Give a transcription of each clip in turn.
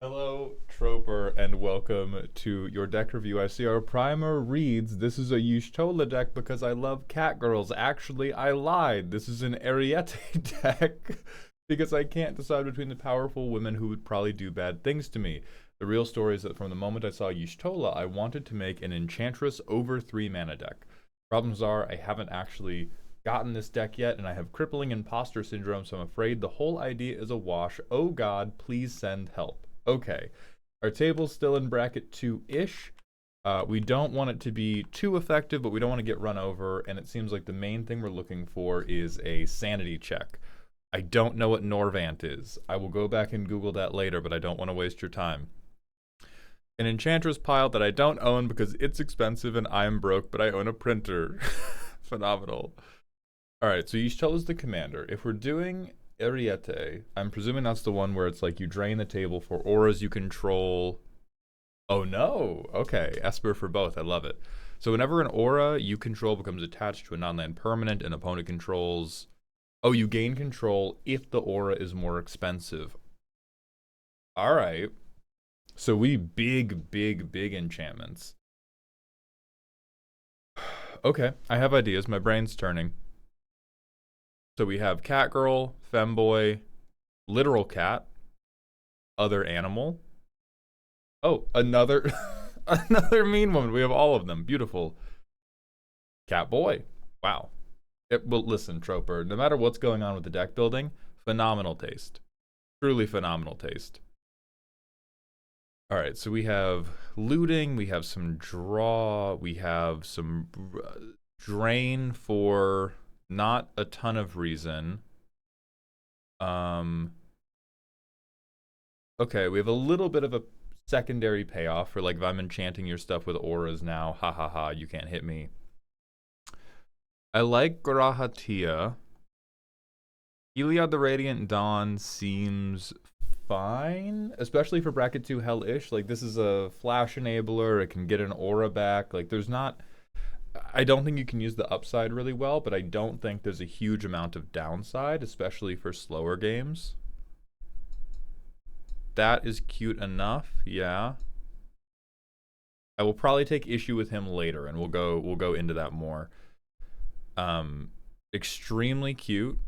Hello, Troper, and welcome to your deck review. I see our primer reads, this is a Y'shtola deck because I love cat girls. Actually, I lied. This is an Ariete deck because I can't decide between the powerful women who would probably do bad things to me. The real story is that from the moment I saw Y'shtola, I wanted to make an Enchantress over 3 mana deck. Problems are, I haven't actually gotten this deck yet, and I have crippling imposter syndrome, so I'm afraid the whole idea is a wash. Oh god, please send help. Okay, our table's still in bracket 2-ish. We don't want it to be too effective, but we don't want to get run over, and it seems like the main thing we're looking for is a sanity check. I don't know what Norvant is. I will go back and Google that later, but I don't want to waste your time. An Enchantress pile that I don't own because it's expensive and I'm broke, but I own a printer. Phenomenal. Alright, so Y'shtola is the commander. If we're doing Ariete, I'm presuming that's the one where it's like you drain the table for auras you control. Oh no! Okay, Esper for both. I love it. So whenever an aura you control becomes attached to a non-land permanent and opponent controls... Oh, you gain control if the aura is more expensive. Alright. So we big enchantments. Okay, I have ideas. My brain's turning. So we have Catgirl, Femboy, Literal Cat, Other Animal. Oh, another another mean woman. We have all of them. Beautiful. Catboy. Wow. Well, listen, Troper, no matter what's going on with the deck building, phenomenal taste. Truly phenomenal taste. Alright, so we have looting, we have some draw, we have some drain for not a ton of reason. Okay, we have a little bit of a secondary payoff for, like, if I'm enchanting your stuff with auras now, ha ha ha, you can't hit me. I like Grahatia. Iliad the Radiant Dawn seems fine, especially for bracket 2 Hellish. Like, this is a flash enabler, it can get an aura back. Like, there's not... I don't think you can use the upside really well, but I don't think there's a huge amount of downside, especially for slower games. That is cute enough, yeah. I will probably take issue with him later, and we'll go into that more. Extremely cute.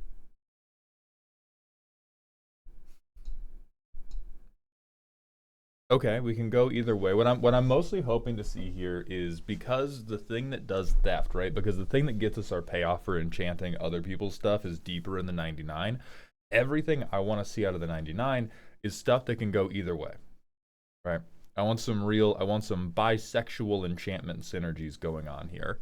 Okay, we can go either way. What I'm mostly hoping to see here is, because the thing that does theft, right? Because the thing that gets us our payoff for enchanting other people's stuff is deeper in the 99. Everything I want to see out of the 99 is stuff that can go either way, right? I want some bisexual enchantment synergies going on here.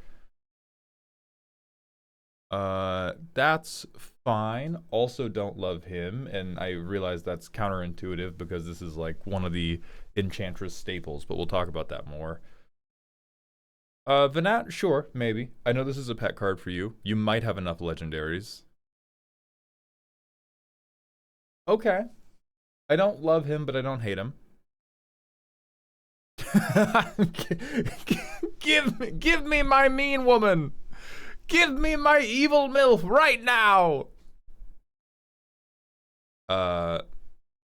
That's fine. Also don't love him, and I realize that's counterintuitive because this is like one of the Enchantress staples, but we'll talk about that more. Venat, sure, maybe. I know this is a pet card for you. You might have enough legendaries. Okay. I don't love him, but I don't hate him. Give me my mean woman! Give me my evil MILF right now!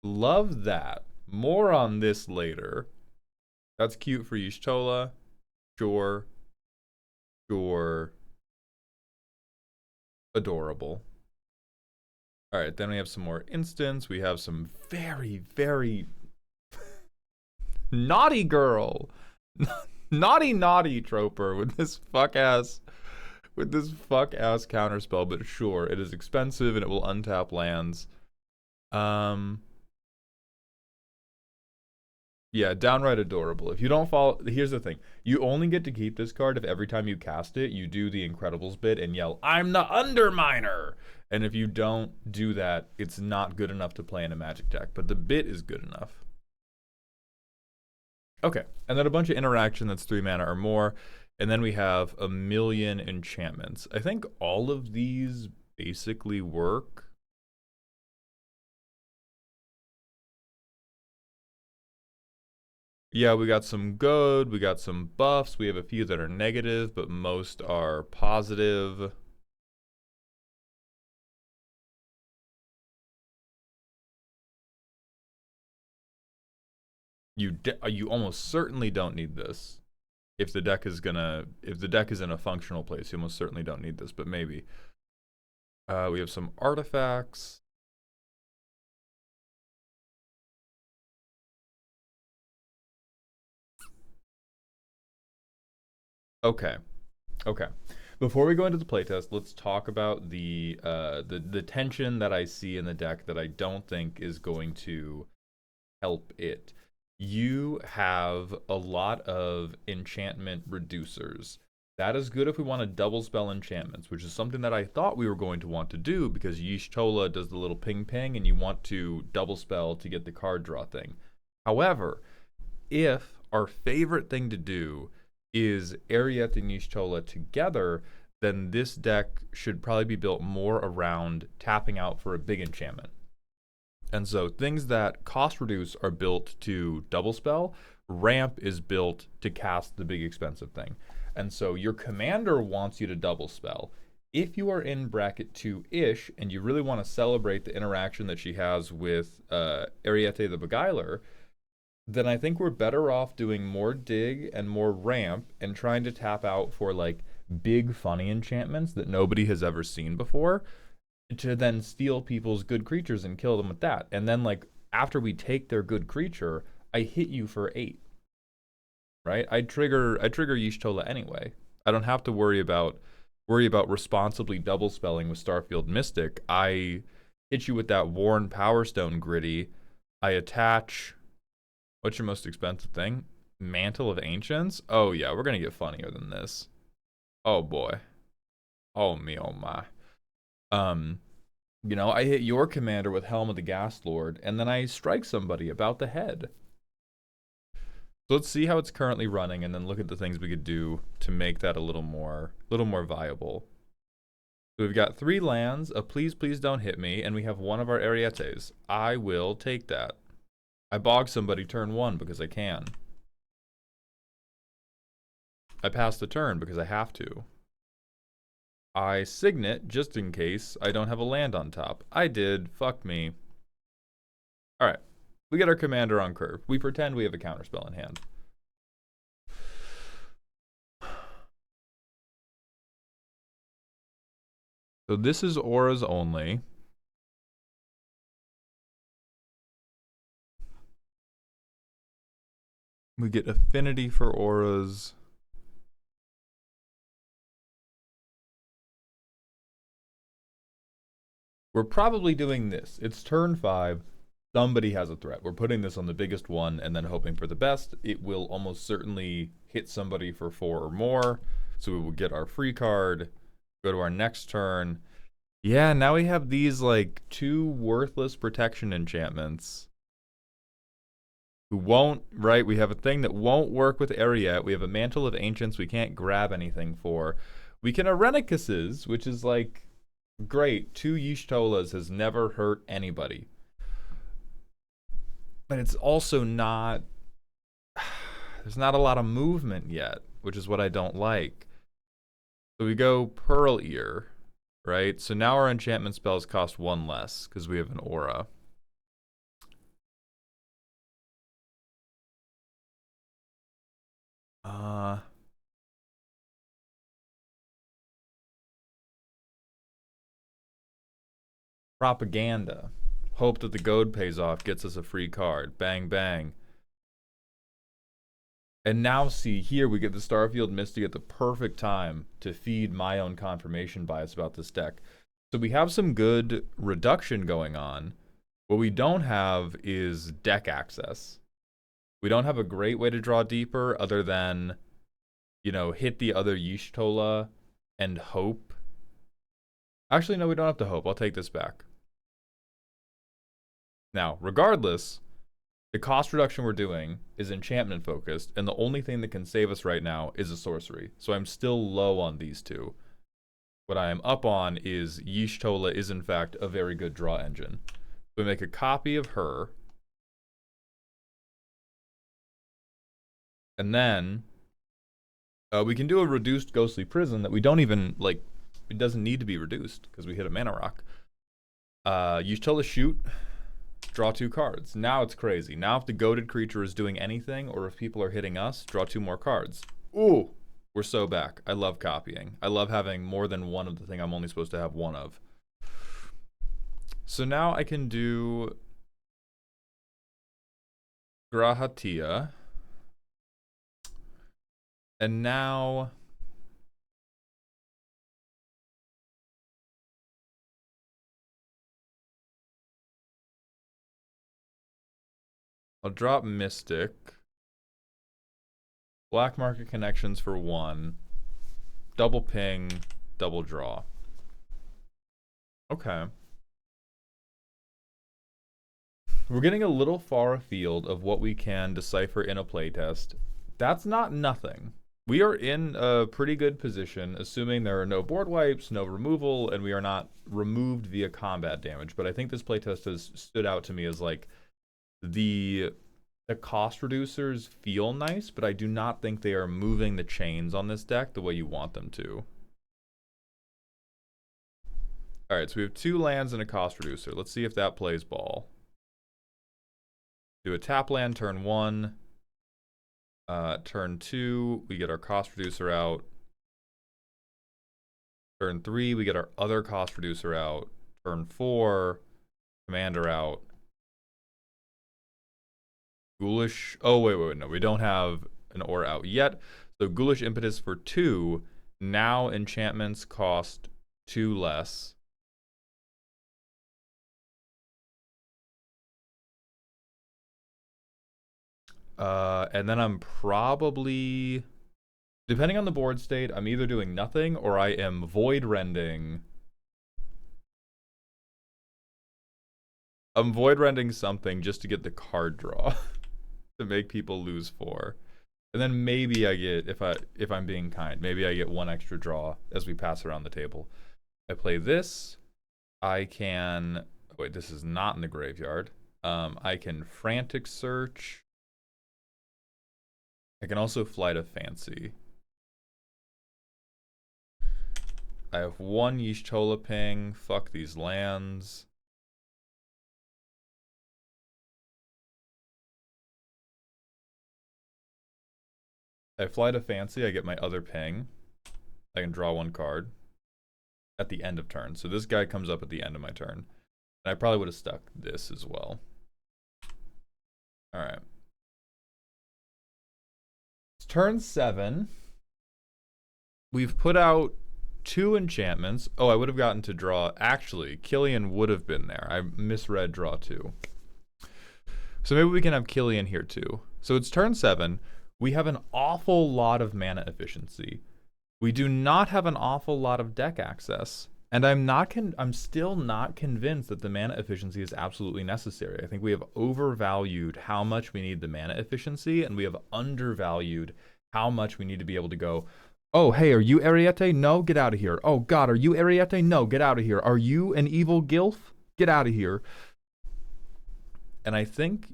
Love that. More on this later. That's cute for Y'shtola. Sure. Sure. Adorable. Alright, then we have some more instants. We have some very naughty girl. naughty Troper with this fuck ass counterspell, but sure, it is expensive and it will untap lands. Yeah, downright adorable. If you don't follow, here's the thing. You only get to keep this card if every time you cast it, you do the Incredibles bit and yell, "I'm the Underminer!" And if you don't do that, it's not good enough to play in a Magic deck, but the bit is good enough. Okay, and then a bunch of interaction that's 3 mana or more, and then we have a million enchantments. I think all of these basically work. Yeah, we got some good, we got some buffs, we have a few that are negative, but most are positive. You almost certainly don't need this. If the deck is in a functional place, you almost certainly don't need this, but maybe. We have some artifacts. Okay. Okay. Before we go into the playtest, let's talk about the tension that I see in the deck that I don't think is going to help it. You have a lot of enchantment reducers. That is good if we want to double spell enchantments, which is something that I thought we were going to want to do because Y'shtola does the little ping ping and you want to double spell to get the card draw thing. However, if our favorite thing to do is Ariete and Y'shtola together, then this deck should probably be built more around tapping out for a big enchantment. And so things that cost reduce are built to double spell. Ramp is built to cast the big expensive thing. And so your commander wants you to double spell. If you are in bracket 2-ish and you really want to celebrate the interaction that she has with Ariete the Beguiler, then I think we're better off doing more dig and more ramp and trying to tap out for like big funny enchantments that nobody has ever seen before to then steal people's good creatures and kill them with that. And then like after we take their good creature, I hit you for 8. Right? I trigger Y'shtola anyway. I don't have to worry about responsibly double spelling with Starfield Mystic. I hit you with that Worn Power Stone Gritty. I attach. What's your most expensive thing? Mantle of Ancients? Oh yeah, we're gonna get funnier than this. Oh boy. Oh me, oh my. I hit your commander with Helm of the Gas Lord, and then I strike somebody about the head. So let's see how it's currently running, and then look at the things we could do to make that a little more viable. So we've got 3 lands, a Please Please Don't Hit Me, and we have one of our Arietes. I will take that. I bog somebody turn 1 because I can. I pass the turn because I have to. I signet just in case I don't have a land on top. I did. Fuck me. Alright. We get our commander on curve. We pretend we have a counterspell in hand. So this is auras only. We get affinity for auras. We're probably doing this. It's turn 5. Somebody has a threat. We're putting this on the biggest one and then hoping for the best. It will almost certainly hit somebody for 4 or more. So we will get our free card, go to our next turn. Yeah, now we have these like 2 worthless protection enchantments. Who won't, right? We have a thing that won't work with Ariete. We have a Mantle of Ancients we can't grab anything for. We can Arenacuses, which is like great. 2 Y'shtolas has never hurt anybody. But it's also not, there's not a lot of movement yet, which is what I don't like. So we go Pearl Ear, right? So now our enchantment spells cost 1 less because we have an aura. Propaganda. Hope that the goad pays off, gets us a free card. Bang, bang. And now see, here we get the Starfield Mystic at the perfect time to feed my own confirmation bias about this deck. So we have some good reduction going on. What we don't have is deck access. We don't have a great way to draw deeper other than, hit the other Y'shtola and hope. Actually, no, we don't have to hope. I'll take this back. Now, regardless, the cost reduction we're doing is enchantment focused, and the only thing that can save us right now is a sorcery. So I'm still low on these 2. What I am up on is Y'shtola is in fact a very good draw engine. We make a copy of her. And then we can do a reduced Ghostly Prison that we don't even, it doesn't need to be reduced because we hit a mana rock. Y'shtola Shoot. Draw 2 cards. Now it's crazy. Now if the goated creature is doing anything, or if people are hitting us, draw 2 more cards. Ooh! We're so back. I love copying. I love having more than one of the thing I'm only supposed to have one of. So now I can do Grahatia. And now I'll drop Mystic. Black Market Connections for 1. Double ping, double draw. Okay. We're getting a little far afield of what we can decipher in a playtest. That's not nothing. We are in a pretty good position, assuming there are no board wipes, no removal, and we are not removed via combat damage. But I think this playtest has stood out to me as like the cost reducers feel nice, but I do not think they are moving the chains on this deck the way you want them to. Alright, so we have 2 lands and a cost reducer. Let's see if that plays ball. Do a tap land turn 1. Turn 2, we get our cost reducer out. Turn 3, we get our other cost reducer out. Turn 4, commander out. Ghoulish, oh wait, no, we don't have an aura out yet. So Ghoulish Impetus for 2. Now enchantments cost 2 less. And then I'm probably, depending on the board state, I'm either doing nothing or I am void rending. I'm void rending something just to get the card draw to make people lose 4. And then maybe I get, if I'm being kind, maybe I get 1 extra draw as we pass around the table. I play this. I can, wait, this is not in the graveyard. I can Frantic Search. I can also Flight of Fancy. I have 1 Y'shtola ping. Fuck these lands. I Flight of Fancy, I get my other ping. I can draw 1 card at the end of turn. So this guy comes up at the end of my turn. And I probably would have stuck this as well. Alright. It's turn 7. We've put out 2 enchantments. Oh, I would have gotten to draw. Actually, Killian would have been there. I misread draw 2. So maybe we can have Killian here too. So it's turn 7. We have an awful lot of mana efficiency. We do not have an awful lot of deck access. And I'm still not convinced that the mana efficiency is absolutely necessary. I think we have overvalued how much we need the mana efficiency, and we have undervalued how much we need to be able to go, oh, hey, are you Ariete? No, get out of here. Oh, God, are you Ariete? No, get out of here. Are you an evil Gilf? Get out of here. And I think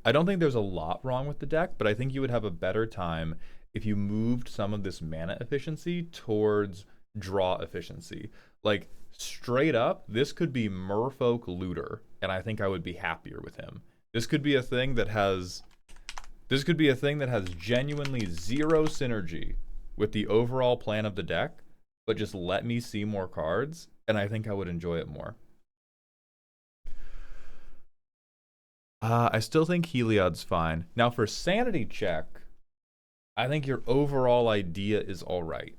I don't think there's a lot wrong with the deck, but I think you would have a better time if you moved some of this mana efficiency towards draw efficiency. Like, straight up, this could be Merfolk Looter, and I think I would be happier with him. This could be a thing that has genuinely 0 synergy with the overall plan of the deck, but just let me see more cards, and I think I would enjoy it more. I still think Heliod's fine. Now for sanity check, I think your overall idea is alright.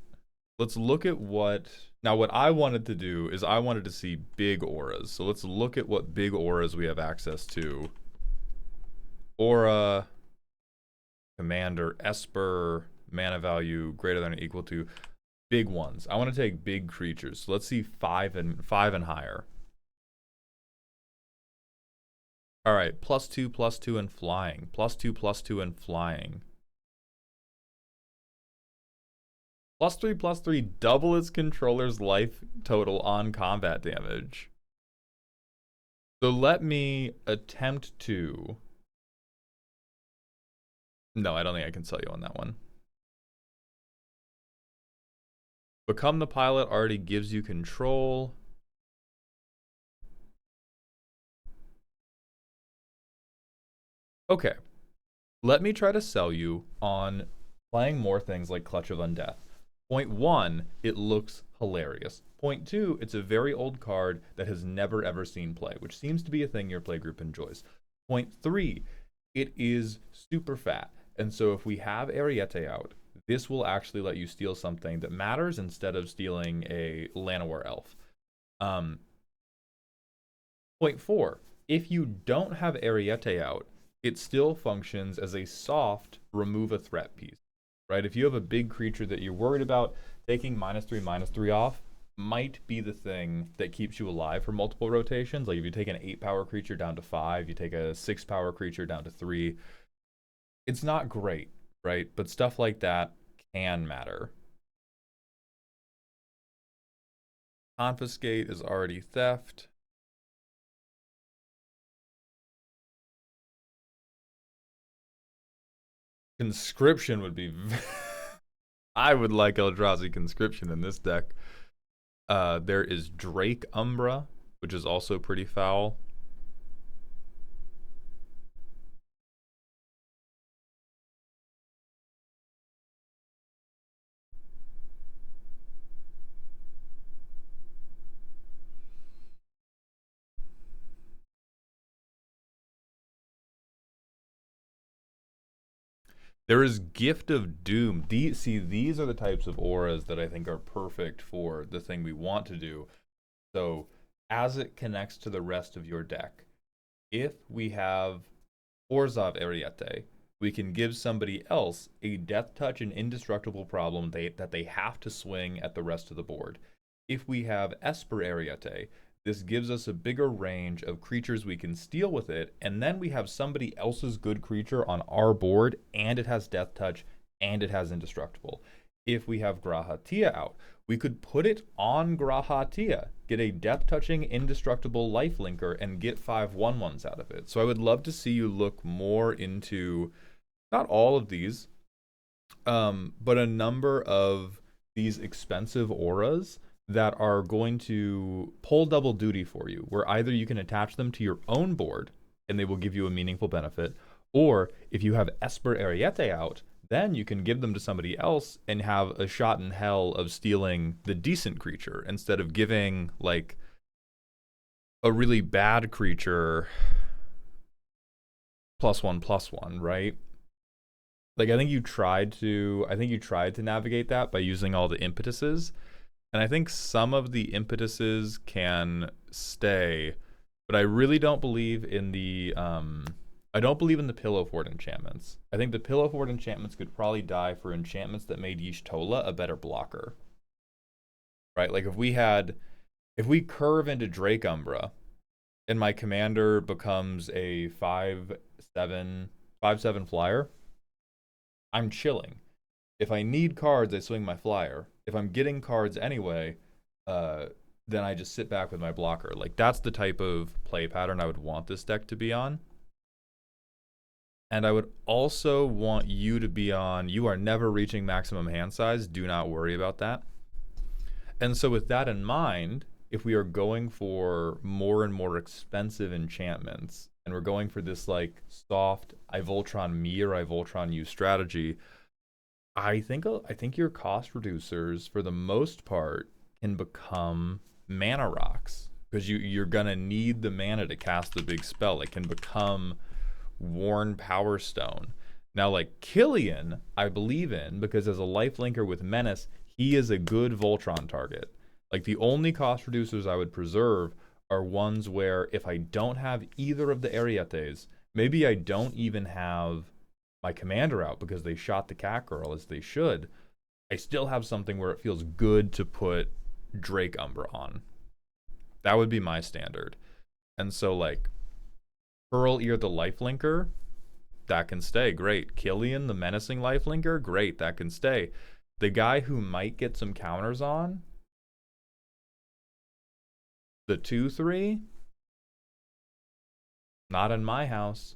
Let's look at what I wanted to do is I wanted to see big auras. So let's look at what big auras we have access to. Aura, Commander, Esper, mana value greater than or equal to big ones. I want to take big creatures. So let's see 5 and higher. All right, +2/+2 and flying. +2/+2 and flying. +3/+3 double its controller's life total on combat damage. So let me attempt to. No, I don't think I can sell you on that one. Become the pilot already gives you control. Okay, let me try to sell you on playing more things like Clutch of Undeath. Point one, it looks hilarious. Point two, it's a very old card that has never ever seen play, which seems to be a thing your playgroup enjoys. Point three, it is super fat. And so if we have Ariete out, this will actually let you steal something that matters instead of stealing a Llanowar elf. Um, Point four, if you don't have Ariete out, it still functions as a soft remove a threat piece, right? If you have a big creature that you're worried about, taking -3/-3 off might be the thing that keeps you alive for multiple rotations. Like if you take an 8 power creature down to 5, you take a 6 power creature down to 3. It's not great, right? But stuff like that can matter. Confiscate is already theft. Conscription would be. I would like Eldrazi Conscription in this deck. There is Drake Umbra, which is also pretty foul. There is Gift of Doom. These are the types of auras that I think are perfect for the thing we want to do. So, as it connects to the rest of your deck, if we have Orzhov Ariete, we can give somebody else a death touch and indestructible problem that they have to swing at the rest of the board. If we have Esper Ariete, this gives us a bigger range of creatures we can steal with it, and then we have somebody else's good creature on our board, and it has death touch, and it has indestructible. If we have Grahatia out, we could put it on Grahatia, get a death-touching, indestructible lifelinker, and get 5/1/1s out of it. So I would love to see you look more into, not all of these, but a number of these expensive auras that are going to pull double duty for you, where either you can attach them to your own board, and they will give you a meaningful benefit, or if you have Esper Ariete out, then you can give them to somebody else and have a shot in hell of stealing the decent creature instead of giving like a really bad creature +1/+1, right? Like I think you tried to navigate that by using all the impetuses, and I think some of the impetuses can stay, but I really don't believe in the I don't believe in the Pillow Fort enchantments. I think the Pillow Fort enchantments could probably die for enchantments that made Y'shtola a better blocker. Right? Like if we curve into Drake Umbra and my commander becomes a 5/7 flyer, I'm chilling. If I need cards, I swing my flyer. If I'm getting cards anyway, then I just sit back with my blocker. Like that's the type of play pattern I would want this deck to be on. And I would also want you to be on, you are never reaching maximum hand size. Do not worry about that. And so with that in mind, if we are going for more and more expensive enchantments, and we're going for this like soft, I Voltron me or I Voltron you strategy, I think your cost reducers, for the most part, can become mana rocks. Because you're going to need the mana to cast the big spell. It can become Worn Power Stone. Now, like Killian, I believe in, because as a lifelinker with Menace, he is a good Voltron target. Like the only cost reducers I would preserve are ones where if I don't have either of the Arietes, maybe I don't even have my commander out because they shot the cat girl as they should, I still have something where it feels good to put Drake Umbra on. That would be my standard. And so like Pearl Ear the lifelinker, that can stay. Great. Killian the menacing lifelinker, great, that can stay. The guy who might get some counters on, the 2/3, not in my house.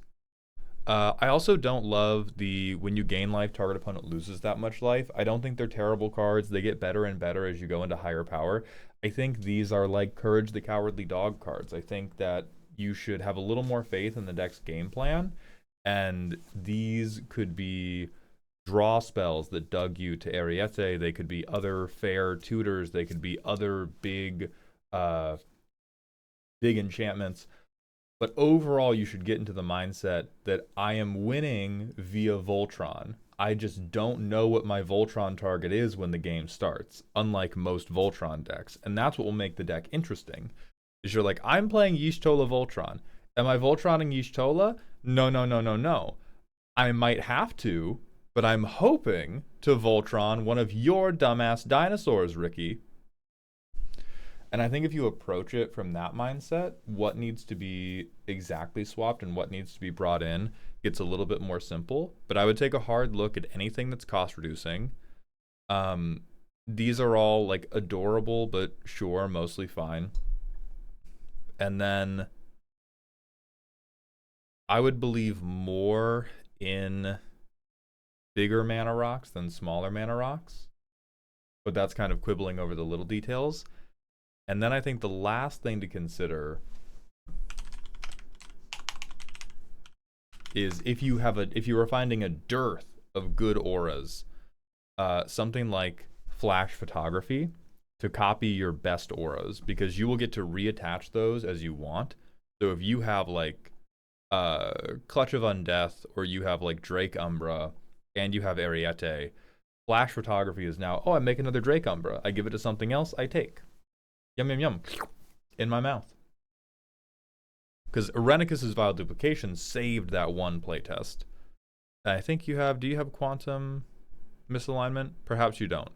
I also don't love the when you gain life, target opponent loses that much life. I don't think they're terrible cards. They get better and better as you go into higher power. I think these are like Courage the Cowardly Dog cards. I think that you should have a little more faith in the deck's game plan And these could be draw spells that dug you to Ariete. They could be other fair tutors. They could be other uh, big enchantments. But overall, you should get into the mindset that I am winning via Voltron. I just don't know what my Voltron target is when the game starts, unlike most Voltron decks. And that's what will make the deck interesting. Is you're like, I'm playing Y'shtola Voltron. Am I Voltroning Y'shtola? No, no, no, no, no. I might have to, but I'm hoping to Voltron one of your dumbass dinosaurs, Ricky. And I think if you approach it from that mindset, what needs to be exactly swapped and what needs to be brought in gets a little bit more simple. But I would take a hard look at anything that's cost reducing. These are all like adorable, but sure, mostly fine. And then I would believe more in bigger mana rocks than smaller mana rocks. But that's kind of quibbling over the little details. And then I think the last thing to consider is if you are finding a dearth of good auras, something like flash photography to copy your best auras, because you will get to reattach those as you want. So if you have like Clutch of Undeath, or you have like Drake Umbra, and you have Ariete, flash photography is now, oh, I make another Drake Umbra. I give it to something else, I take. Yum, yum, yum. In my mouth. Because Irenicus's Vile Duplication saved that one playtest. I think you have, do you have Quantum Misalignment? Perhaps you don't.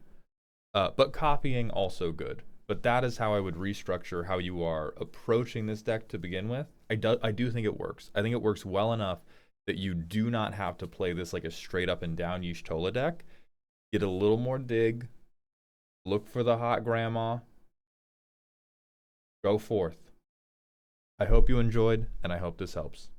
But copying, also good. But that is how I would restructure how you are approaching this deck to begin with. I do think it works. I think it works well enough that you do not have to play this like a straight up and down Y'shtola deck. Get a little more dig. Look for the hot grandma. Go forth. I hope you enjoyed, and I hope this helps.